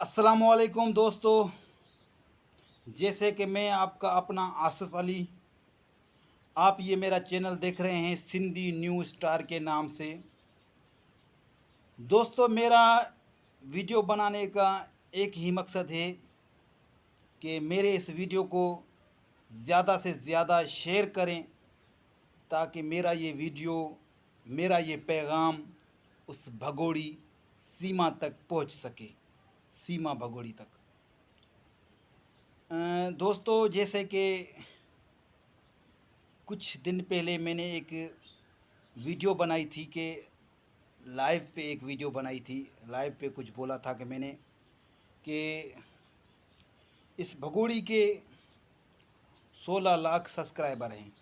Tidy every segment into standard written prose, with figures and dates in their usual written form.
अस्सलामुअलैकुम दोस्तों। जैसे कि मैं आपका अपना आसिफ अली, आप ये मेरा चैनल देख रहे हैं सिंधी न्यू स्टार के नाम से। दोस्तों, मेरा वीडियो बनाने का एक ही मकसद है कि मेरे इस वीडियो को ज़्यादा से ज़्यादा शेयर करें, ताकि मेरा ये वीडियो, मेरा ये पैगाम उस भगोड़ी सीमा तक पहुंच सके, सीमा भगोड़ी तक। दोस्तों, जैसे कि कुछ दिन पहले मैंने एक वीडियो बनाई थी कि लाइव पे एक वीडियो बनाई थी, लाइव पे कुछ बोला था कि मैंने कि इस भगोड़ी के 16 लाख सब्सक्राइबर हैं।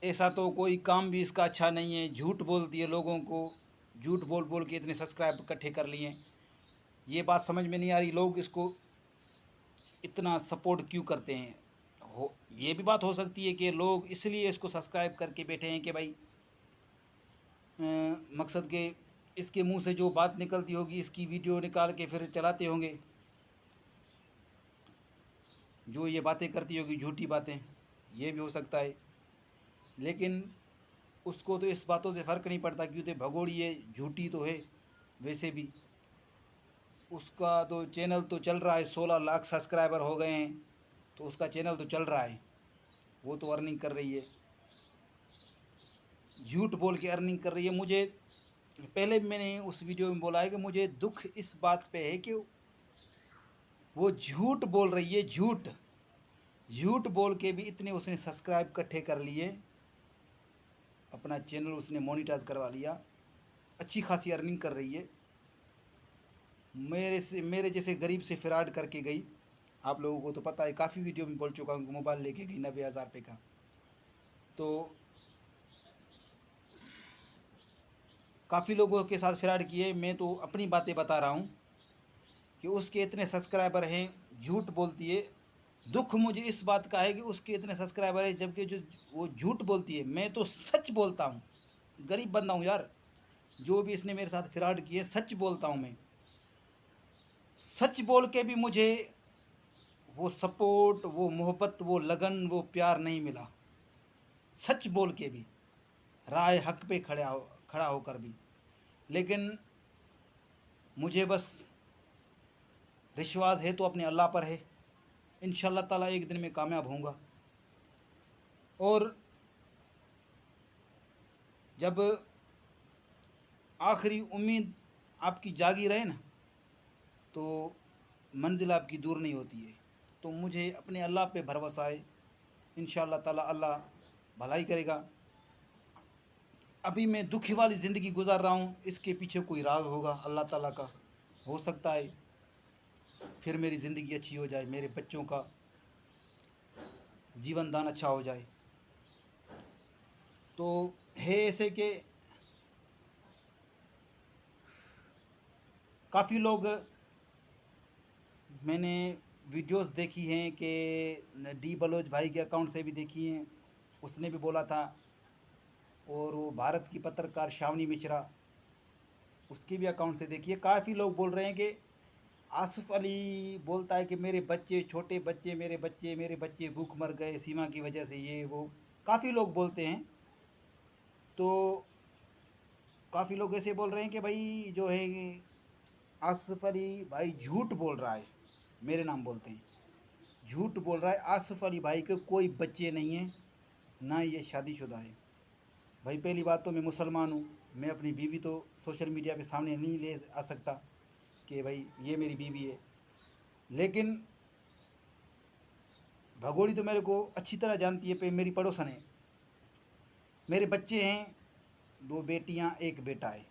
ऐसा तो कोई काम भी इसका अच्छा नहीं है, झूठ बोलती है लोगों को, झूठ बोल बोल के इतने सब्सक्राइब इकट्ठे कर लिए। ये बात समझ में नहीं आ रही, लोग इसको इतना सपोर्ट क्यों करते हैं। ये भी बात हो सकती है कि लोग इसलिए इसको सब्सक्राइब करके बैठे हैं कि भाई मकसद के इसके मुंह से जो बात निकलती होगी इसकी वीडियो निकाल के फिर चलाते होंगे, जो ये बातें करती होगी झूठी बातें, ये भी हो सकता है। लेकिन उसको तो इस बातों से फ़र्क नहीं पड़ता, क्योंकि भगोड़ी ये झूठी तो है। वैसे भी उसका तो चैनल तो चल रहा है, 16 लाख सब्सक्राइबर हो गए हैं, तो उसका चैनल तो चल रहा है, वो तो अर्निंग कर रही है, झूठ बोल के अर्निंग कर रही है। मुझे पहले भी मैंने उस वीडियो में बोला है कि मुझे दुख इस बात पे है कि वो झूठ बोल रही है, झूठ झूठ बोल के भी इतने उसने सब्सक्राइब इकट्ठे कर लिए, अपना चैनल उसने मोनिटाइज करवा लिया, अच्छी खासी अर्निंग कर रही है। मेरे जैसे गरीब से फ्रॉड करके गई। आप लोगों को तो पता है, काफ़ी वीडियो में बोल चुका हूँ, मोबाइल लेके गई 90,000 रुपये का। तो काफ़ी लोगों के साथ फ्रॉड किए। मैं तो अपनी बातें बता रहा हूँ कि उसके इतने सब्सक्राइबर हैं, झूठ बोलती है। दुख मुझे इस बात का है कि उसके इतने सब्सक्राइबर है, जबकि जो वो झूठ बोलती है। मैं तो सच बोलता हूँ, गरीब बंदा हूँ यार। जो भी इसने मेरे साथ फ्रॉड किए, सच बोलता हूँ मैं। सच बोल के भी मुझे वो सपोर्ट, वो मोहब्बत, वो लगन, वो प्यार नहीं मिला। सच बोल के भी, राय हक पे खड़ा होकर भी। लेकिन मुझे बस विश्वास है तो अपने अल्लाह पर है। इंशाल्लाह ताला एक दिन में कामयाब होऊंगा। और जब आखिरी उम्मीद आपकी जागी रहे ना, तो मंजिल आपकी दूर नहीं होती है। तो मुझे अपने अल्लाह पे भरोसा है, इंशाल्लाह ताला अल्लाह भलाई करेगा। अभी मैं दुखी वाली ज़िंदगी गुजार रहा हूँ, इसके पीछे कोई राज होगा अल्लाह ताला का। हो सकता है फिर मेरी ज़िंदगी अच्छी हो जाए, मेरे बच्चों का जीवन दान अच्छा हो जाए। तो है ऐसे कि काफ़ी लोग, मैंने वीडियोस देखी हैं कि डी बलोच भाई के अकाउंट से भी देखी हैं, उसने भी बोला था। और वो भारत की पत्रकार शावनी मिश्रा, उसके भी अकाउंट से देखिए। काफ़ी लोग बोल रहे हैं कि आसिफ अली बोलता है कि मेरे बच्चे, छोटे बच्चे, मेरे बच्चे भूख मर गए सीमा की वजह से, ये वो काफ़ी लोग बोलते हैं। तो काफ़ी लोग ऐसे बोल रहे हैं कि भाई जो है आसिफ अली भाई झूठ बोल रहा है, मेरे नाम बोलते हैं, झूठ बोल रहा है। आसिफ अली भाई के कोई बच्चे नहीं हैं, ना ये शादीशुदा है। भाई पहली बात तो मैं मुसलमान हूँ, मैं अपनी बीवी तो सोशल मीडिया पे सामने नहीं ले आ सकता कि भाई ये मेरी बीवी है। लेकिन भगोड़ी तो मेरे को अच्छी तरह जानती है, पे मेरी पड़ोसन है। मेरे बच्चे हैं, 2 बेटियां, 1 बेटा है।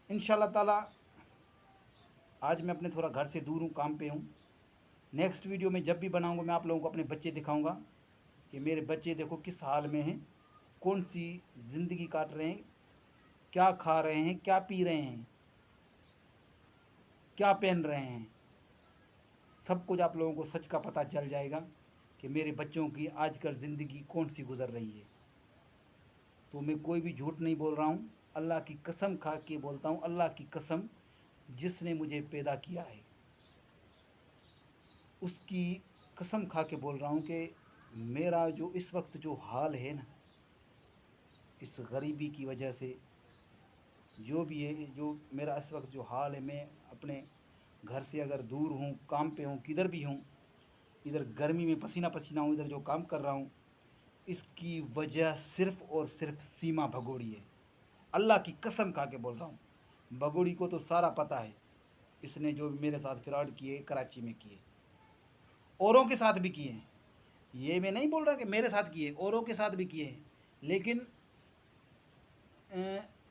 इंशाल्लाह ताला आज मैं अपने थोड़ा घर से दूर हूँ, काम पे हूँ। नेक्स्ट वीडियो में जब भी बनाऊँगा, मैं आप लोगों को अपने बच्चे दिखाऊँगा कि मेरे बच्चे देखो किस हाल में हैं, कौन सी ज़िंदगी काट रहे हैं, क्या खा रहे हैं, क्या पी रहे हैं, क्या पहन रहे हैं। सब कुछ आप लोगों को सच का पता चल जाएगा कि मेरे बच्चों की आजकल ज़िंदगी कौन सी गुज़र रही है। तो मैं कोई भी झूठ नहीं बोल रहा हूँ। अल्लाह की कसम खा के बोलता हूँ, अल्लाह की कसम जिसने मुझे पैदा किया है उसकी कसम खा के बोल रहा हूँ कि मेरा जो इस वक्त जो हाल है ना, इस गरीबी की वजह से जो भी है, जो मेरा इस वक्त जो हाल है, मैं अपने घर से अगर दूर हूँ, काम पे हूँ, किधर भी हूँ, इधर गर्मी में पसीना पसीना हूँ, इधर जो काम कर रहा हूँ, इसकी वजह सिर्फ़ और सिर्फ सीमा भगोड़ी है। अल्लाह की कसम खा के बोल रहा हूँ, भगोड़ी को तो सारा पता है, इसने जो भी मेरे साथ फ्रॉड किए कराची में किए, औरों के साथ भी किए हैं। ये मैं नहीं बोल रहा कि मेरे साथ किए, औरों के साथ भी किए हैं। लेकिन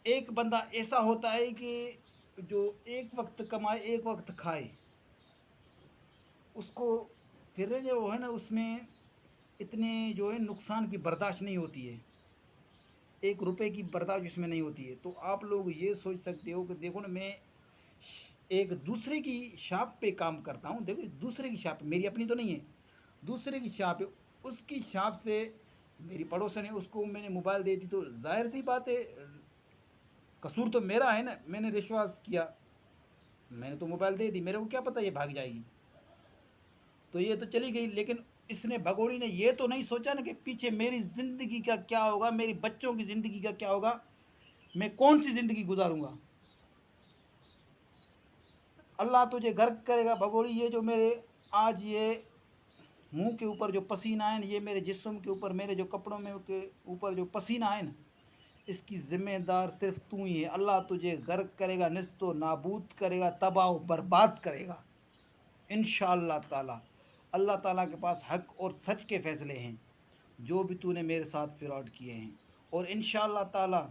एक बंदा ऐसा होता है कि जो एक वक्त कमाए एक वक्त खाए, उसको फिर जो है ना उसमें इतने जो है नुकसान की बर्दाश्त नहीं होती है, 1 रुपए की बर्दाश्त इसमें नहीं होती है। तो आप लोग ये सोच सकते हो कि देखो ना, मैं एक दूसरे की शॉप पे काम करता हूँ, देखो दूसरे की शॉप, मेरी अपनी तो नहीं है, दूसरे की शॉप है, उसकी शॉप से मेरी पड़ोसन है, उसको मैंने मोबाइल दे दी, तो जाहिर सी बात है कसूर तो मेरा है ना, मैंने विश्वास किया, मैंने तो मोबाइल दे दी, मेरे को क्या पता ये भाग जाएगी, तो ये तो चली गई। लेकिन इसने भगोड़ी ने ये तो नहीं सोचा ना कि पीछे मेरी ज़िंदगी का क्या होगा, मेरी बच्चों की ज़िंदगी का क्या होगा, मैं कौन सी ज़िंदगी गुजारूंगा। अल्लाह तुझे गर्क करेगा भगोड़ी, ये जो मेरे आज ये मुंह के ऊपर जो पसीना है ना, ये मेरे जिस्म के ऊपर, मेरे जो कपड़ों में के ऊपर जो पसीना है ना, इसकी ज़िम्मेदार सिर्फ तू ही है। अल्लाह तुझे गर्क करेगा, निस्तो नाबूद करेगा, तबाह बर्बाद करेगा इंशाअल्लाह ताला। अल्लाह ताला के पास हक और सच के फ़ैसले हैं, जो भी तूने मेरे साथ फ्रॉड किए हैं। और इंशाअल्लाह ताला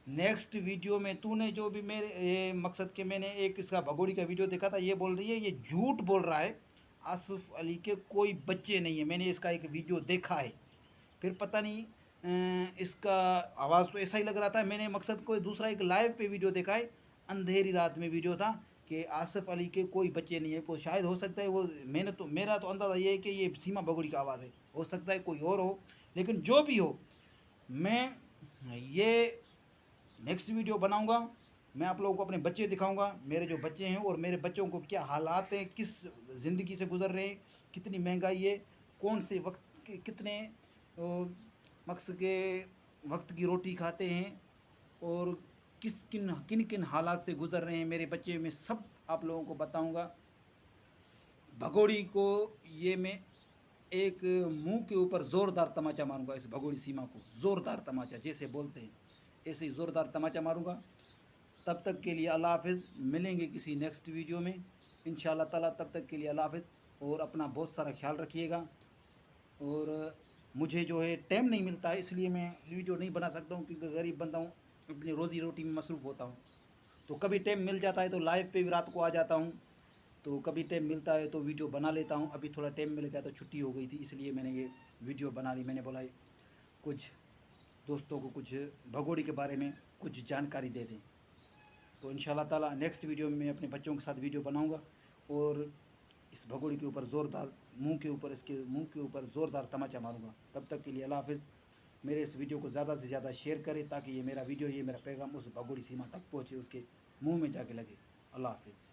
नेक्स्ट वीडियो में तूने जो भी मेरे ये मकसद के, मैंने एक इसका भगोड़ी का वीडियो देखा था, ये बोल रही है, ये झूठ बोल रहा है, आसिफ अली के कोई बच्चे नहीं है। मैंने इसका एक वीडियो देखा है, फिर पता नहीं इसका आवाज़ तो ऐसा ही लग रहा था। मैंने मकसद को दूसरा एक लाइव पे वीडियो देखा है, अंधेरी रात में वीडियो था कि आसिफ अली के कोई बच्चे नहीं है। वो शायद हो सकता है वो, मैंने तो मेरा तो अंदाज़ा ये है कि ये सीमा भगोड़ी का आवाज़ है, हो सकता है कोई और हो। लेकिन जो भी हो, मैं ये नेक्स्ट वीडियो बनाऊंगा, मैं आप लोगों को अपने बच्चे दिखाऊंगा, मेरे जो बच्चे हैं और मेरे बच्चों को क्या हालात हैं, किस ज़िंदगी से गुज़र रहे हैं, कितनी महंगाई है, कौन से वक्त के कितने मकसद के वक्त की रोटी खाते हैं, और किस किन किन किन हालात से गुज़र रहे हैं मेरे बच्चे, मैं सब आप लोगों को बताऊंगा। भगोड़ी को ये मैं एक मुंह के ऊपर ज़ोरदार तमाचा मारूंगा, इस भगोड़ी सीमा को ज़ोरदार तमाचा, जैसे बोलते हैं ऐसे ही ज़ोरदार तमाचा मारूंगा। तब तक के लिए अल्लाह हाफ़िज़, मिलेंगे किसी नेक्स्ट वीडियो में इंशाअल्लाह ताला। तब तक के लिए अल्लाह हाफ़िज़, और अपना बहुत सारा ख्याल रखिएगा। और मुझे जो है टाइम नहीं मिलता है, इसलिए मैं वीडियो नहीं बना सकता हूँ, क्योंकि गरीब बंदा हूँ, अपनी रोज़ी रोटी में मसरूफ़ होता हूँ। तो कभी टाइम मिल जाता है तो लाइव पे भी रात को आ जाता हूँ, तो कभी टाइम मिलता है तो वीडियो बना लेता हूँ। अभी थोड़ा टाइम मिल गया तो छुट्टी हो गई थी, इसलिए मैंने ये वीडियो बना ली। मैंने बोला कुछ दोस्तों को कुछ भगोड़ी के बारे में कुछ जानकारी दे दें। तो इंशाल्लाह ताला नेक्स्ट वीडियो में मैं अपने बच्चों के साथ वीडियो बनाऊंगा, और इस भगोड़ी के ऊपर ज़ोरदार इसके मुंह के ऊपर ज़ोरदार तमाचा मारूंगा। तब तक के लिए अल्लाह हाफ़िज़। मेरे इस वीडियो को ज़्यादा से ज़्यादा शेयर करें, ताकि ये मेरा वीडियो, ये मेरा पैगाम उस भगोड़ी सीमा तक पहुँचे, उसके मुंह में जाके लगे। अल्लाह हाफ़िज़।